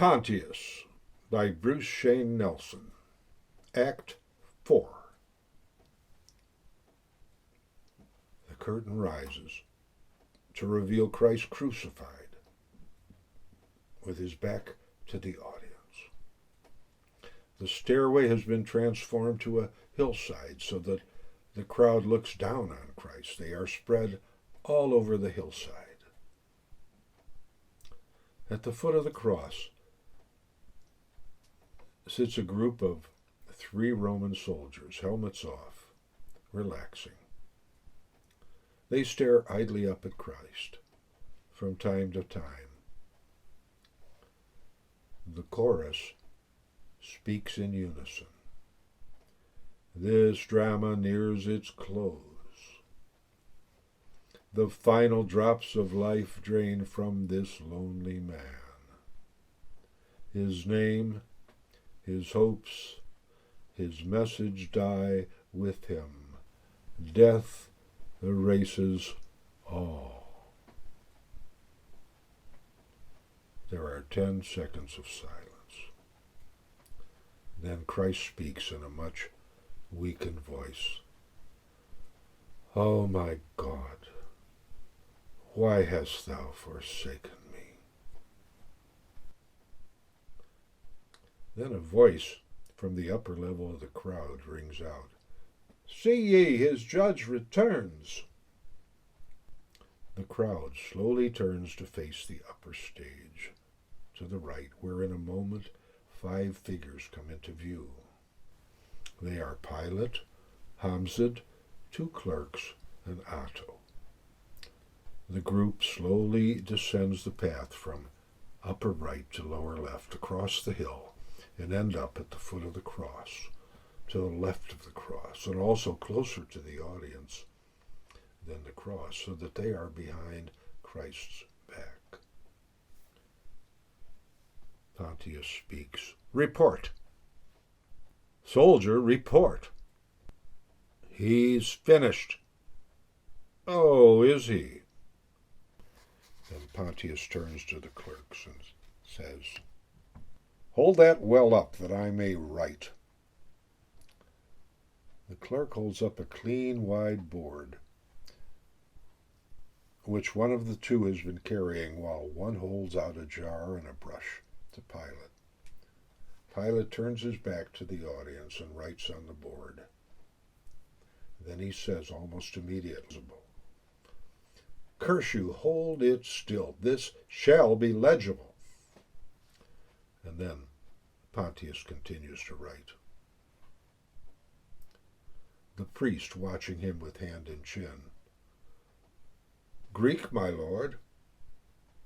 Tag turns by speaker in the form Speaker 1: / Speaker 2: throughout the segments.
Speaker 1: Pontius by Bruce Shayne Nelson. Act 4. The curtain rises to reveal Christ crucified with his back to the audience. The stairway has been transformed to a hillside so that the crowd looks down on Christ. They are spread all over the hillside. At the foot of the cross sits a group of 3 Roman soldiers, helmets off, relaxing. They stare idly up at Christ from time to time. The chorus speaks in unison. This drama nears its close. The final drops of life drain from this lonely man. His name, his hopes, his message die with him. Death erases all. There are 10 seconds of silence. Then Christ speaks in a much weakened voice. Oh my God, why hast thou forsaken me? Then a voice from the upper level of the crowd rings out, See ye, his judge returns. The crowd slowly turns to face the upper stage, to the right, where in a moment 5 figures come into view. They are Pilate, Hamzid, 2 clerks, and Otto. The group slowly descends the path from upper right to lower left across the hill and end up at the foot of the cross, to the left of the cross, and also closer to the audience than the cross, so that they are behind Christ's back. Pontius speaks. Report. Soldier, report. He's finished. Oh, is he? Then Pontius turns to the clerks and says, Hold that well up that I may write. The clerk holds up a clean, wide board, which one of the 2 has been carrying, while one holds out a jar and a brush to Pilate. Pilate turns his back to the audience and writes on the board. Then he says almost immediately, Curse you, hold it still. This shall be legible. And then Pontius continues to write. The priest, watching him with hand in chin. Greek, my lord.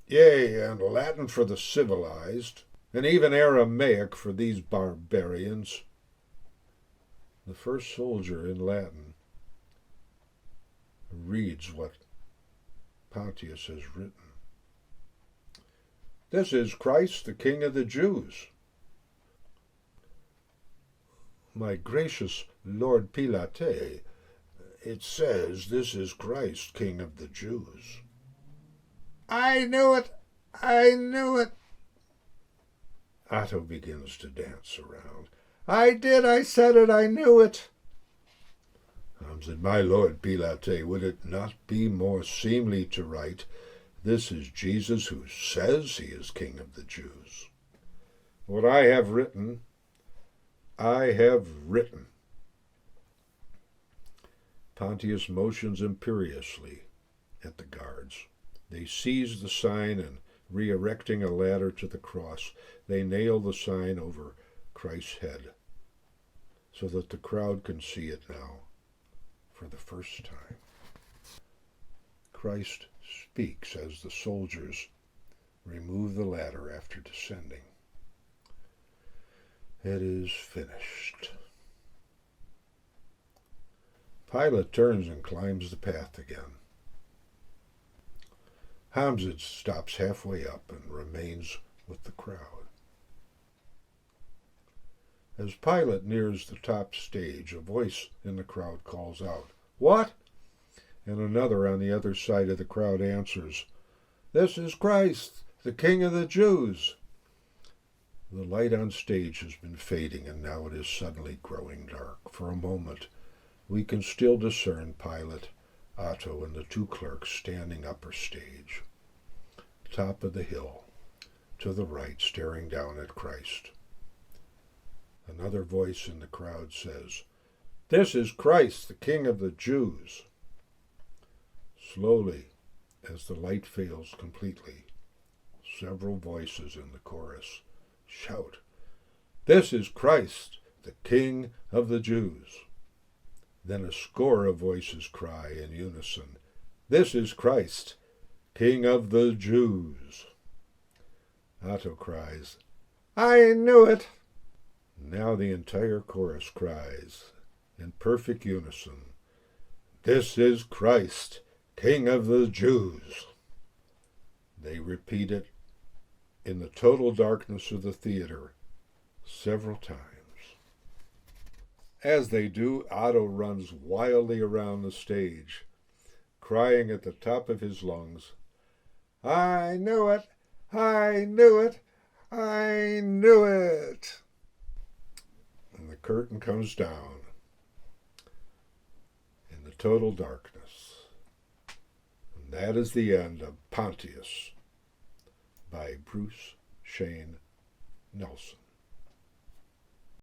Speaker 1: Yea, and Latin for the civilized, and even Aramaic for these barbarians. The first soldier in Latin reads what Pontius has written. This is Christ, the King of the Jews. My gracious Lord Pilate, it says this is Christ, King of the Jews. I knew it! I knew it! Otto begins to dance around. I did, I said it, I knew it! Hamzid, my Lord Pilate, would it not be more seemly to write, This is Jesus who says he is King of the Jews? What I have written, I have written. Pontius motions imperiously at the guards. They seize the sign and, re-erecting a ladder to the cross, they nail the sign over Christ's head so that the crowd can see it now for the first time. Christ speaks as the soldiers remove the ladder after descending. It is finished. Pilate turns and climbs the path again. Hamzid stops halfway up and remains with the crowd. As Pilate nears the top stage, a voice in the crowd calls out, What? And another on the other side of the crowd answers, This is Christ, the King of the Jews. The light on stage has been fading, and now it is suddenly growing dark. For a moment, we can still discern Pilate, Otto, and the two clerks standing upper stage, top of the hill, to the right, staring down at Christ. Another voice in the crowd says, "This is Christ, the King of the Jews." Slowly, as the light fails completely, several voices in the chorus shout, "This is Christ, the King of the Jews." Then a score of voices cry in unison, "This is Christ, King of the Jews." Otto cries, "I knew it!" Now the entire chorus cries, in perfect unison, "This is Christ, King of the Jews." They repeat it in the total darkness of the theater several times. As they do, Otto runs wildly around the stage, crying at the top of his lungs, "I knew it! I knew it! I knew it!" And the curtain comes down in the total darkness. And that is the end of Pontius by Bruce Shayne Nelson.